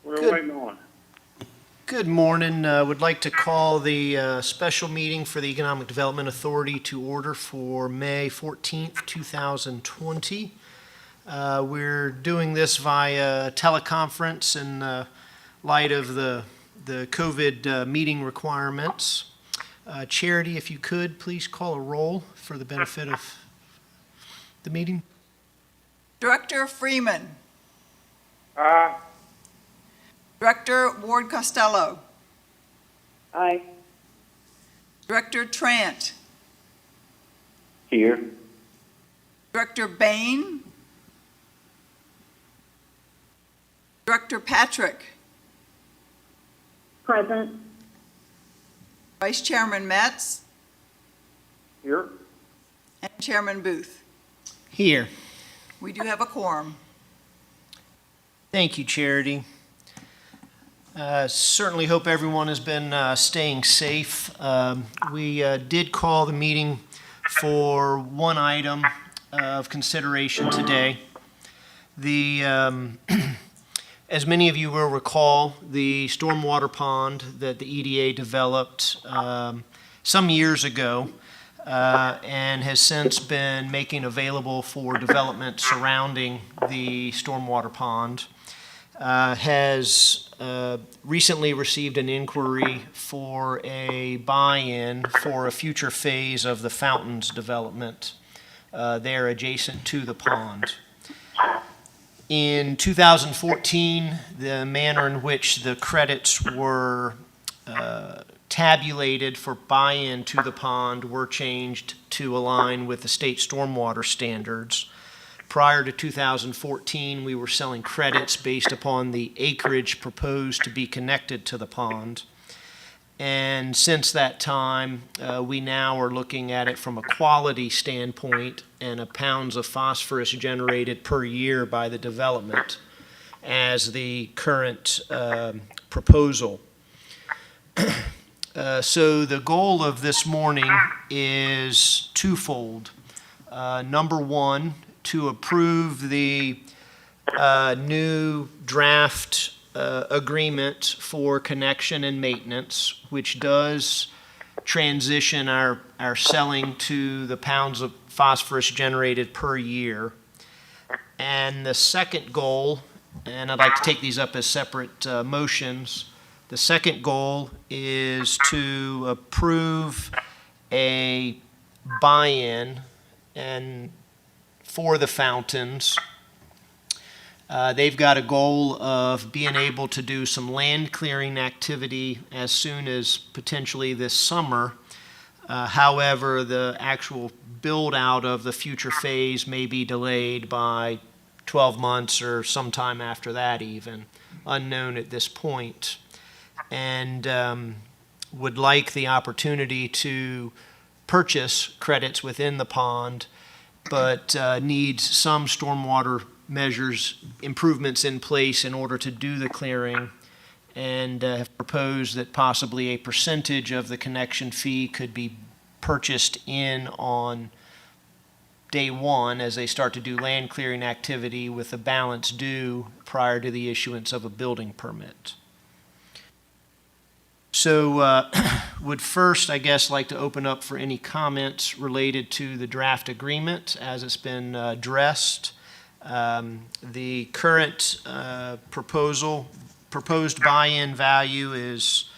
We're waiting on. Good morning. Would like to call the special meeting for the Economic Development Authority to order for May 14th, 2020. We're doing this via teleconference in light of the COVID meeting requirements. Charity, if you could, please call a roll for the benefit of the meeting. Director Freeman. Aye. Director Ward Costello. Aye. Director Trant. Here. Director Bain. Director Patrick. Present. Vice Chairman Metz. Here. And Chairman Booth. Here. We do have a quorum. Thank you, Charity. Certainly hope everyone has been staying safe. We did call the meeting for one item of consideration today. As many of you will recall, the stormwater pond that the EDA developed some years ago and has since been making available for development surrounding the stormwater pond, has recently received an inquiry for a buy-in for a future phase of the fountains development there adjacent to the pond. In 2014, the manner in which the credits were tabulated for buy-in to the pond were changed to align with the state stormwater standards. Prior to 2014, we were selling credits based upon the acreage proposed to be connected to the pond. And since that time, we now are looking at it from a quality standpoint and a pounds of phosphorus generated per year by the development as the current proposal. So the goal of this morning is twofold. Number one, to approve the new draft agreement for connection and maintenance, which does transition our selling to the pounds of phosphorus generated per year. And the second goal, and I'd like to take these up as separate motions, the second goal is to approve a buy-in and for the fountains. They've got a goal of being able to do some land clearing activity as soon as potentially this summer. However, the actual build out of the future phase may be delayed by 12 months or sometime after that even, unknown at this point. And would like the opportunity to purchase credits within the pond, but needs some stormwater measures, improvements in place in order to do the clearing, and have proposed that possibly a percentage of the connection fee could be purchased in on day one as they start to do land clearing activity, with the balance due prior to the issuance of a building permit. So would first, I guess, like to open up for any comments related to the draft agreement as it's been addressed. The current proposed buy-in value is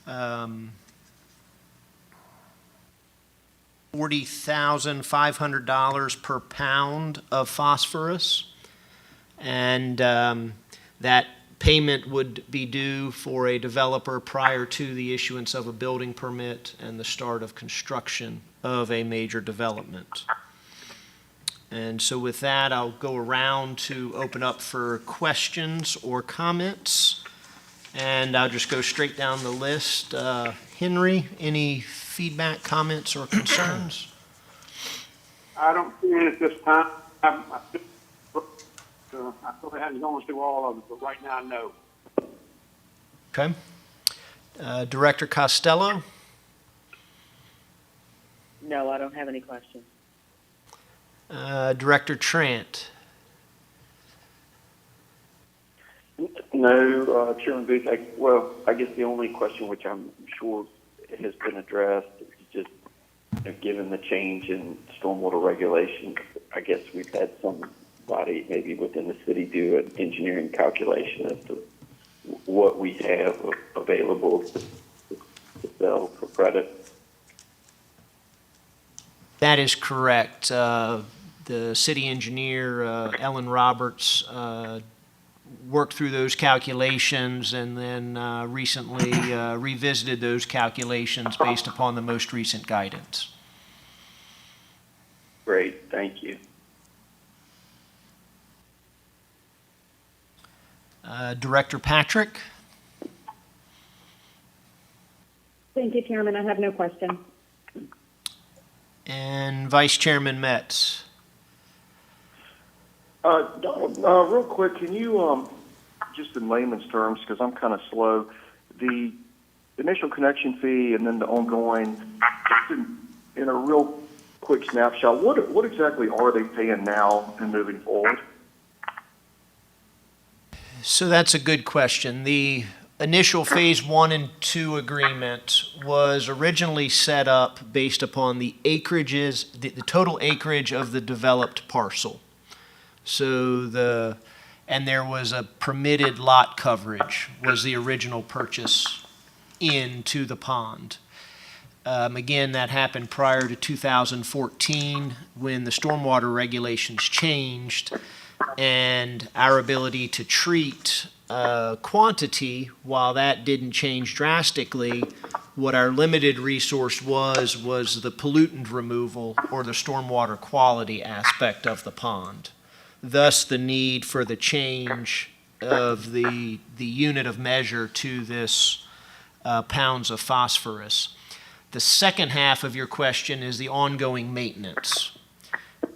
$40,500 per pound of phosphorus, and that payment would be due for a developer prior to the issuance of a building permit and the start of construction of a major development. And so with that, I'll go around to open up for questions or comments, and I'll just go straight down the list. Henry, any feedback, comments, or concerns? I don't see it at this time. I probably haven't gone through all of it, but right now, no. Okay. Director Costello? No, I don't have any questions. Director Trant? No, No, Chairman Booth, I guess the only question which I'm sure has been addressed is just, given the change in stormwater regulations, I guess we've had somebody maybe within the city do an engineering calculation as to what we have available to sell for credit. That is correct. The city engineer, Ellen Roberts, worked through those calculations and then recently revisited those calculations based upon the most recent guidance. Great, thank you. Director Patrick? Thank you, Chairman. I have no question. And Vice Chairman Metz? Donald, real quick, can you, just in layman's terms, because I'm kind of slow, the initial connection fee and then the ongoing, just in a real quick snapshot, what exactly are they paying now and moving forward? So that's a good question. The initial Phase 1 and 2 agreement was originally set up based upon the total acreage of the developed parcel. So and there was a permitted lot coverage was the original purchase into the pond. Again, that happened prior to 2014 when the stormwater regulations changed and our ability to treat quantity, while that didn't change drastically, what our limited resource was the pollutant removal or the stormwater quality aspect of the pond. Thus, the need for the change of the unit of measure to this pounds of phosphorus. The second half of your question is the ongoing maintenance.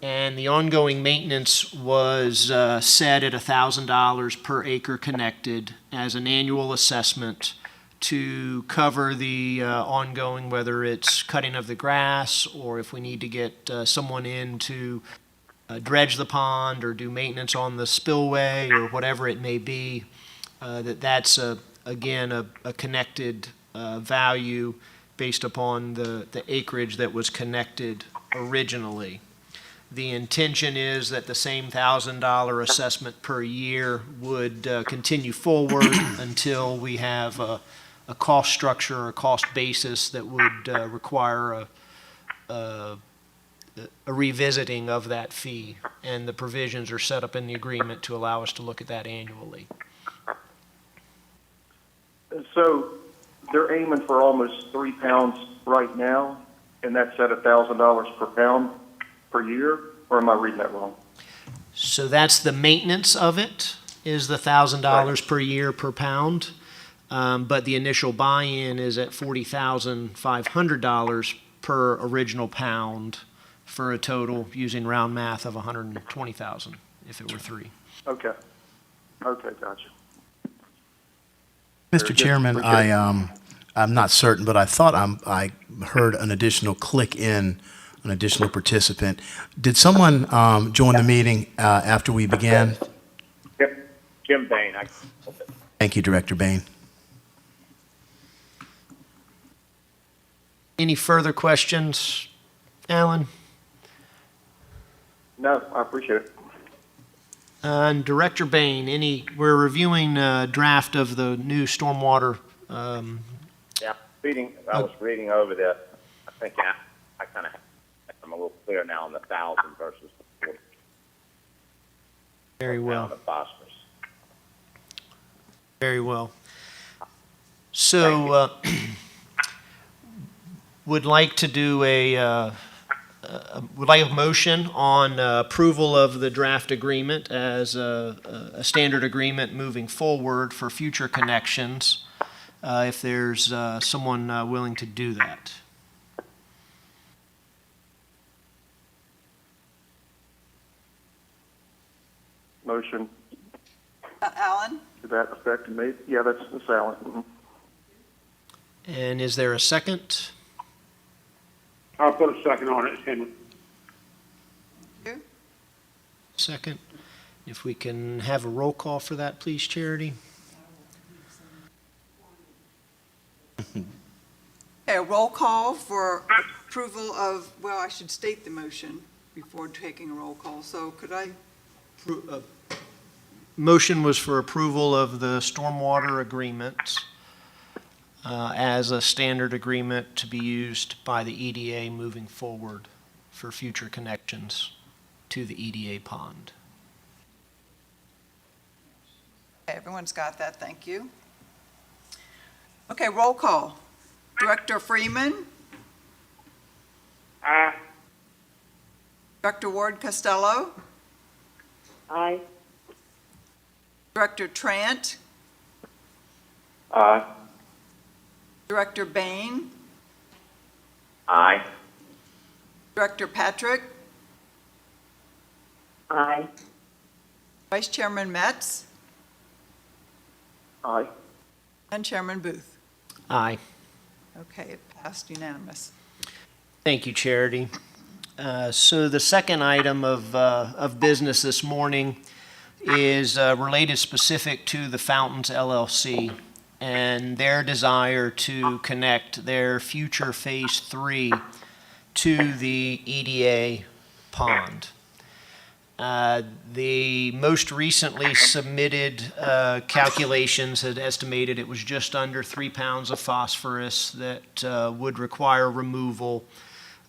And the ongoing maintenance was set at $1,000 per acre connected as an annual assessment to cover the ongoing, whether it's cutting of the grass or if we need to get someone in to dredge the pond or do maintenance on the spillway or whatever it may be, that's again a connected value based upon the acreage that was connected originally. The intention is that the same $1,000 assessment per year would continue forward until we have a cost structure or a cost basis that would require a revisiting of that fee. And the provisions are set up in the agreement to allow us to look at that annually. So they're aiming for almost 3 pounds right now, and that's at $1,000 per pound per year, or am I reading that wrong? So that's the maintenance of it, is the $1,000 per year per pound. But the initial buy-in is at $40,500 per original pound for a total, using round math, of $120,000 if it were 3. Okay, gotcha. Mr. Chairman, I'm not certain, but I thought I heard an additional click in, an additional participant. Did someone join the meeting after we began? Yep, Jim Bain. Thank you, Director Bain. Any further questions, Alan? No, I appreciate it. And Director Bain, we're reviewing a draft of the new stormwater. Yeah, I was reading over this. I think I kind of, I'm a little clear now on the 1,000 versus the 40. Very well. Pound of phosphorus. Very well. So, would like to do a motion on approval of the draft agreement as a standard agreement moving forward for future connections, if there's someone willing to do that. Motion Alan? to that effect, maybe? Yeah, that's Alan. Mhm. And is there a second? I'll put a second on it, Henry. Second. If we can have a roll call for that, please, Charity. Okay, a roll call for approval of, well, I should state the motion before taking a roll call. So could I, Motion was for approval of the stormwater agreement as a standard agreement to be used by the EDA moving forward for future connections to the EDA pond. okay, everyone's got that, thank you. Okay, roll call. Director Freeman, Aye. Director Ward Costello, Aye. Director Trant, Aye. Director Bain, Aye. Director Patrick, Aye. Vice Chairman Metz, Aye. and Chairman Booth. Aye. Okay, it passed unanimous. Thank you, Charity. So the second item of business this morning is related specific to the Fountains LLC and their desire to connect their future Phase 3 to the EDA pond. The most recently submitted calculations had estimated it was just under 3 pounds of phosphorus that would require removal.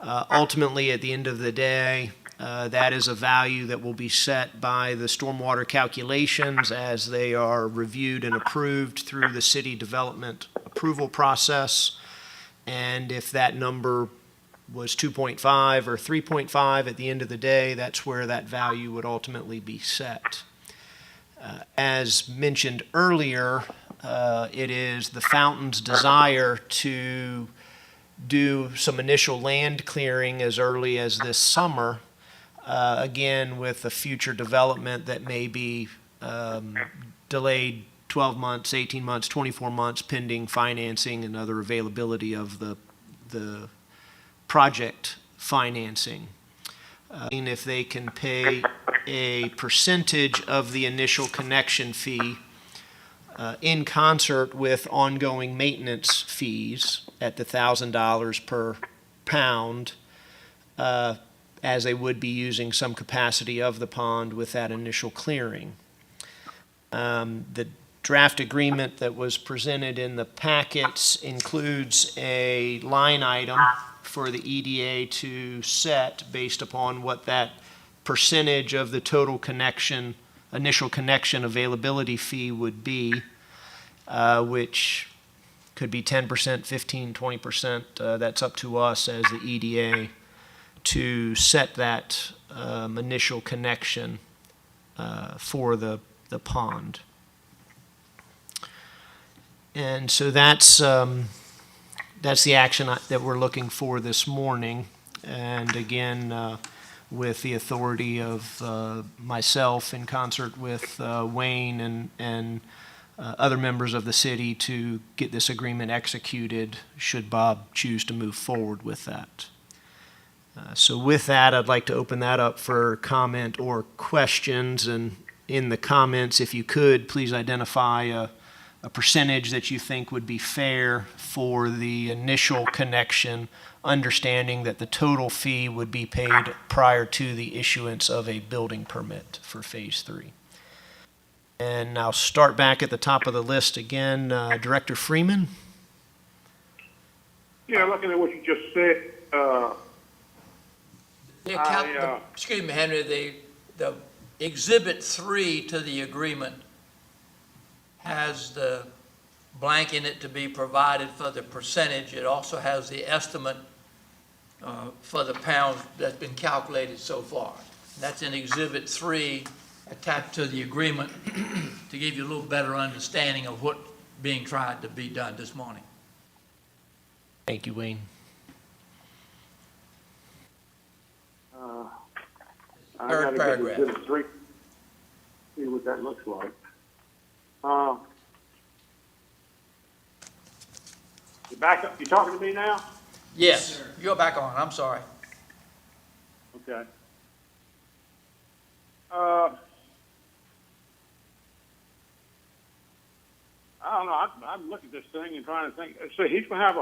Ultimately, at the end of the day, that is a value that will be set by the stormwater calculations as they are reviewed and approved through the city development approval process. And if that number was 2.5 or 3.5 at the end of the day, that's where that value would ultimately be set. As mentioned earlier, it is the Fountain's desire to do some initial land clearing as early as this summer, again, with a future development that may be delayed 12 months, 18 months, 24 months, pending financing and other availability of the project financing. And if they can pay a percentage of the initial connection fee in concert with ongoing maintenance fees at the $1,000 per pound, as they would be using some capacity of the pond with that initial clearing. The draft agreement that was presented in the packets includes a line item for the EDA to set based upon what that percentage of the total connection, initial connection availability fee would be, which could be 10%, 15, 20%. That's up to us as the EDA to set that initial connection for the pond. And so that's the action that we're looking for this morning. And again, with the authority of myself in concert with Wayne and other members of the city to get this agreement executed should Bob choose to move forward with that. So with that, I'd like to open that up for comment or questions. And in the comments, if you could, please identify a percentage that you think would be fair for the initial connection, understanding that the total fee would be paid prior to the issuance of a building permit for Phase 3. And I'll start back at the top of the list again. Director Freeman? Yeah, looking at what you just said, Excuse me, Henry, the Exhibit 3 to the agreement has the blank in it to be provided for the percentage. It also has the estimate for the pounds that's been calculated so far. That's in Exhibit 3 attached to the agreement to give you a little better understanding of what being tried to be done this morning. Thank you, Wayne. I Third gotta paragraph. get to the 3, see what that looks like. You back up, you talking to me now? Yes, you're back on, I'm sorry. Okay. I don't know, I look at this thing and trying to think, so he's gonna have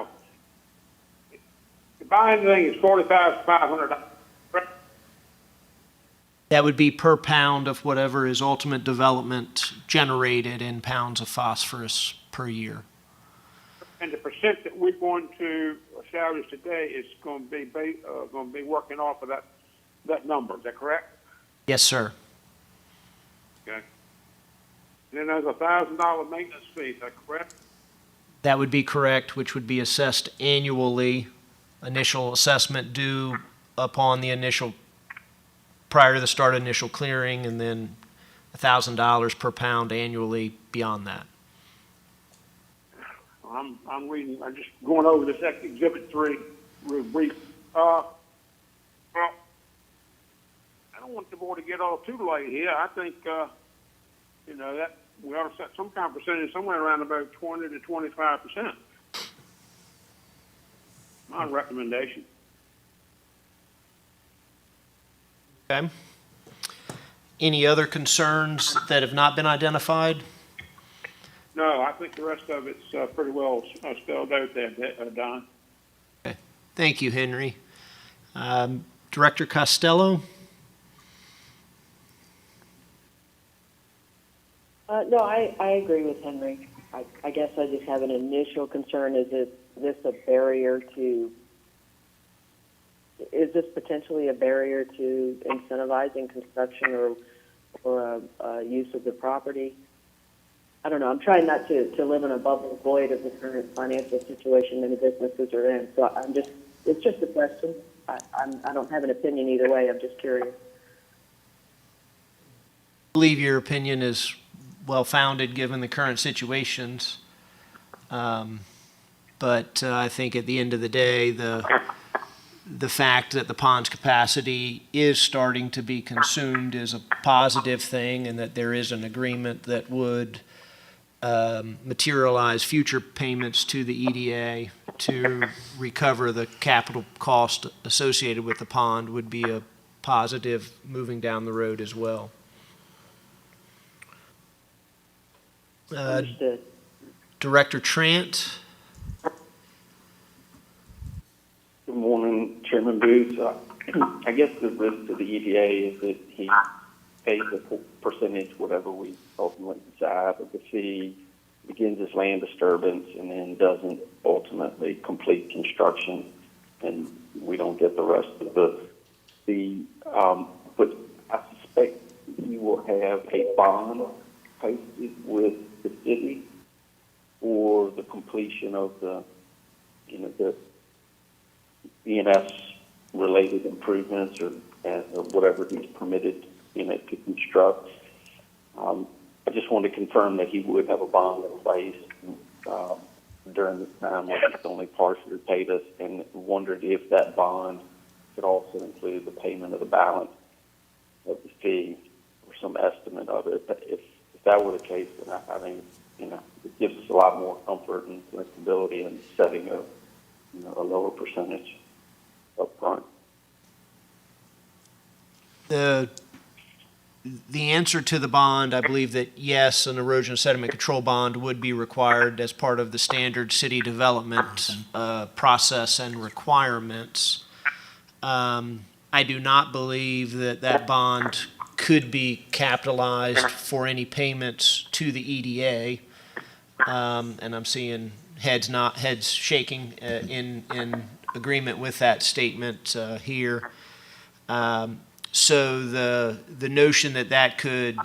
to buy anything is $45,500. That would be per pound of whatever is ultimate development generated in pounds of phosphorus per year. And the percent that we're going to establish today is going to be working off of that number. Is that correct? Yes, sir. Okay. Then there's a $1,000 maintenance fee. Is that correct? That would be correct, which would be assessed annually. Initial assessment due upon the initial, prior to the start of initial clearing, and then $1,000 per pound annually beyond that. I'm reading. I'm just going over this Exhibit 3 real brief. Well, I don't want the board to get all too late here. I think that we ought to set some kind of percentage somewhere around about 20 to 25%. My recommendation. Okay. Any other concerns that have not been identified? No, I think the rest of it's pretty well spelled out there, Don. Okay. Thank you, Henry. Director Costello? No, I agree with Henry. I guess I just have an initial concern. Is this potentially a barrier to incentivizing construction or use of the property? I don't know. I'm trying not to live in a bubble void of the current financial situation many businesses are in. So it's just a question. I don't have an opinion either way. I'm just curious. I believe your opinion is well-founded given the current situations. But I think at the end of the day, the fact that the pond's capacity is starting to be consumed is a positive thing, and that there is an agreement that would materialize future payments to the EDA to recover the capital cost associated with the pond would be a positive moving down the road as well. Understood. Director Trant. Good morning, Chairman Booth. I guess the risk to the EDA is that he pays a percentage, whatever we ultimately decide, of the fee, begins his land disturbance, and then doesn't ultimately complete construction, and we don't get the rest of but I suspect he will have a bond posted with the city for the completion of the E&S related improvements or whatever he's permitted to construct. I just wanted to confirm that he would have a bond in place during this time when he's only partially paid us, and wondered if that bond could also include the payment of the balance of the fee or some estimate of it. But if that were the case, then I think it gives us a lot more comfort and flexibility in setting a lower percentage up front. The answer to the bond, I believe that yes, an erosion sediment control bond would be required as part of the standard city development process and requirements. I do not believe that bond could be capitalized for any payments to the EDA. And I'm seeing heads shaking in agreement with that statement here. So the notion that could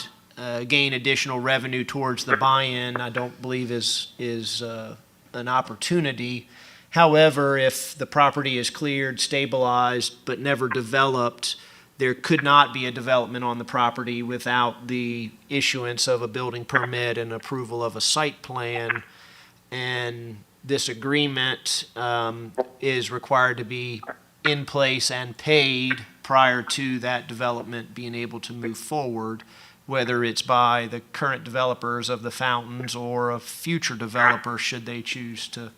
gain additional revenue towards the buy-in, I don't believe is an opportunity. However, if the property is cleared, stabilized, but never developed, there could not be a development on the property without the issuance of a building permit and approval of a site plan. And this agreement is required to be in place and paid prior to that development being able to move forward, whether it's by the current developers of the fountains or a future developer should they choose to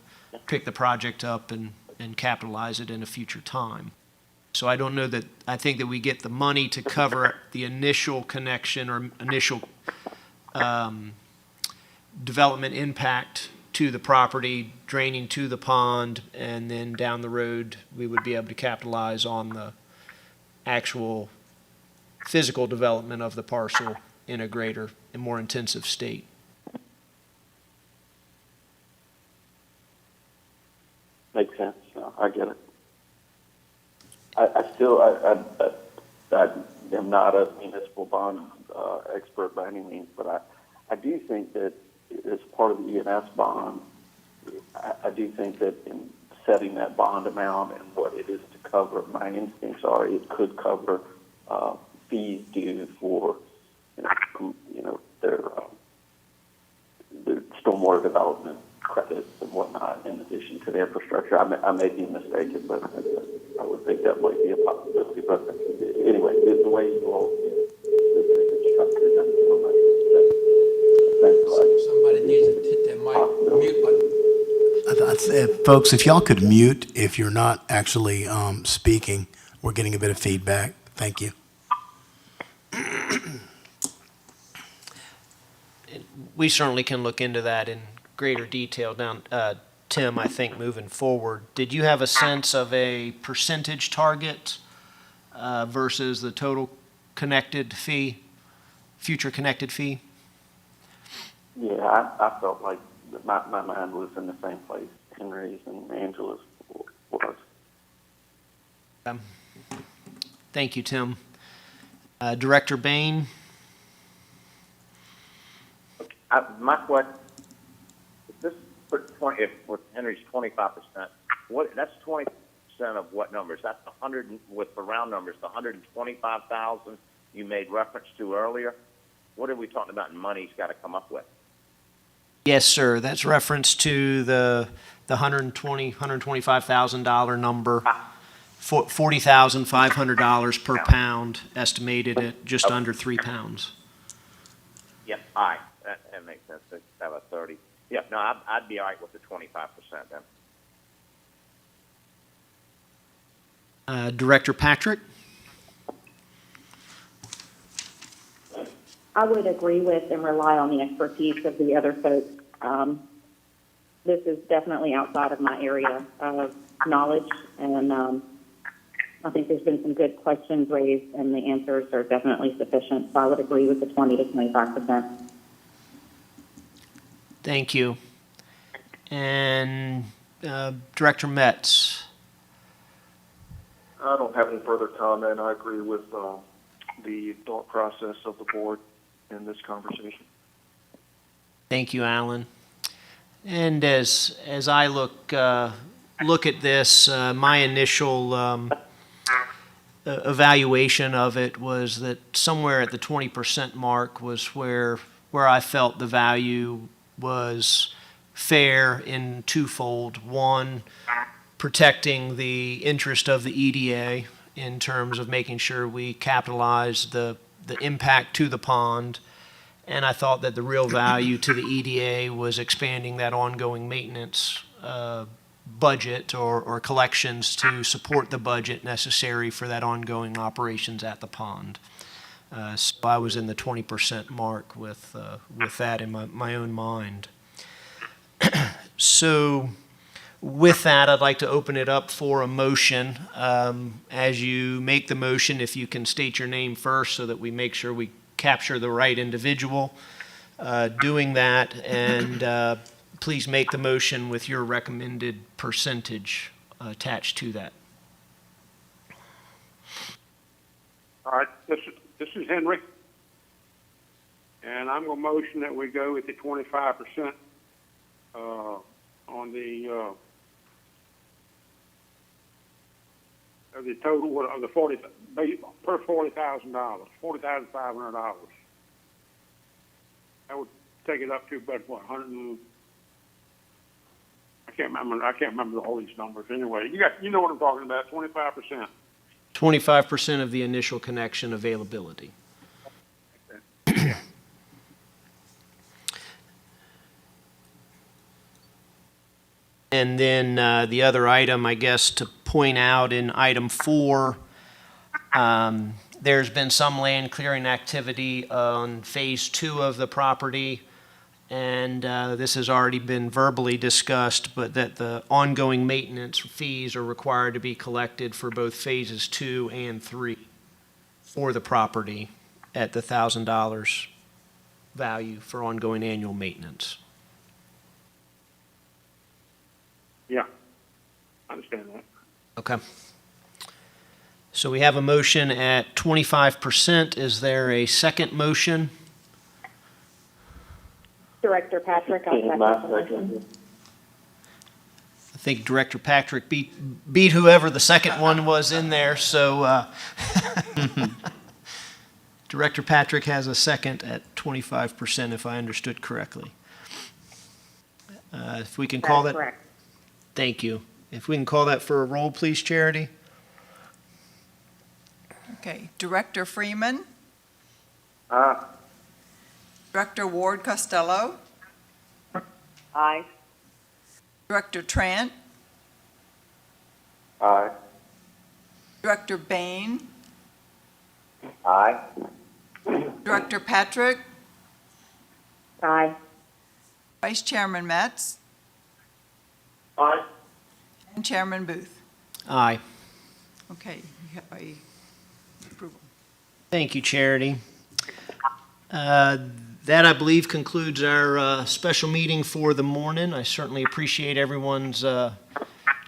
pick the project up and capitalize it in a future time. So I don't know that, I think that we get the money to cover the initial connection or initial development impact to the property, draining to the pond, and then down the road, we would be able to capitalize on the actual physical development of the parcel in a greater and more intensive state. Makes sense. I get it. I still am not a municipal bond expert by any means, but I do think that as part of the E&S bond, I do think that in setting that bond amount and what it is to cover, my instincts are it could cover fees due for their stormwater development credits and whatnot in addition to the infrastructure. I may be mistaken, but I would think that might be a possibility. But anyway, the way you all constructed Somebody needs to hit that mic, mute button. Folks, if y'all could mute if you're not actually speaking, we're getting a bit of feedback. Thank you. We certainly can look into that in greater detail down, Tim, I think, moving forward. Did you have a sense of a percentage target versus the total connected fee, future connected fee? Yeah, I felt like my mind was in the same place Henry's and Angela's was. Thank you, Tim. Director Bain? My question, if this if with Henry's 25%, that's 20% of what numbers? That's 100 with the round numbers, the 125,000 you made reference to earlier. What are we talking about in money he's got to come up with? Yes, sir. That's reference to the $125,000 number, $40,500 per pound, estimated at just under 3 pounds. Yep, all right. That makes sense. It's have a 30. Yep, no, I'd be all right with the 25% then. Director Patrick? I would agree with and rely on the expertise of the other folks. This is definitely outside of my area of knowledge, and I think there's been some good questions raised, and the answers are definitely sufficient. So I would agree with the 20 to 25%. Thank you. And Director Metz? I don't have any further comment. I agree with the thought process of the board in this conversation. Thank you, Alan. And as I look at this, my initial evaluation of it was that somewhere at the 20% mark was where I felt the value was fair in twofold. One, protecting the interest of the EDA in terms of making sure we capitalize the impact to the pond. And I thought that the real value to the EDA was expanding that ongoing maintenance budget or collections to support the budget necessary for that ongoing operations at the pond. So I was in the 20% mark with that in my own mind. So with that, I'd like to open it up for a motion. As you make the motion, if you can state your name first so that we make sure we capture the right individual doing that, and please make the motion with your recommended percentage attached to that. All right, this is Henry, and I'm going to motion that we go with the 25% on the of the total of the 40 per $40,000, $40,500. That would take it up to about what 100. I can't remember all these numbers. Anyway, you know what I'm talking about. 25%. 25% of the initial connection availability. And then the other item, I guess, to point out in item 4, there's been some land clearing activity on phase 2 of the property. and this has already been verbally discussed, but that the ongoing maintenance fees are required to be collected for both phases 2 and 3 for the property at the $1,000 value for ongoing annual maintenance. Yeah, I understand that. Okay. So we have a motion at 25%. Is there a second motion? Director Patrick, I'll second the motion. I think Director Patrick beat whoever the second one was in there, so Director Patrick has a second at 25%, if I understood correctly. If we can call That's that. correct. Thank you. If we can call that for a roll, please, Charity. Okay, Director Freeman, Aye. Director Ward Costello, Aye. Director Trant, Aye. Director Bain, Aye. Director Patrick, Aye. Vice Chairman Metz, Aye. and Chairman Booth. Aye. Okay, you have a approval. Thank you, Charity. That, I believe, concludes our special meeting for the morning. I certainly appreciate everyone's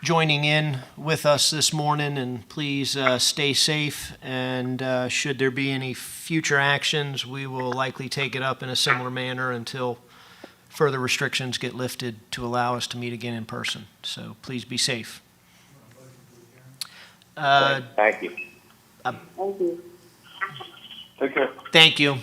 joining in with us this morning, and please stay safe. And should there be any future actions, we will likely take it up in a similar manner until further restrictions get lifted to allow us to meet again in person. So please be safe. Thank you. Thank you. Take care. Thank you.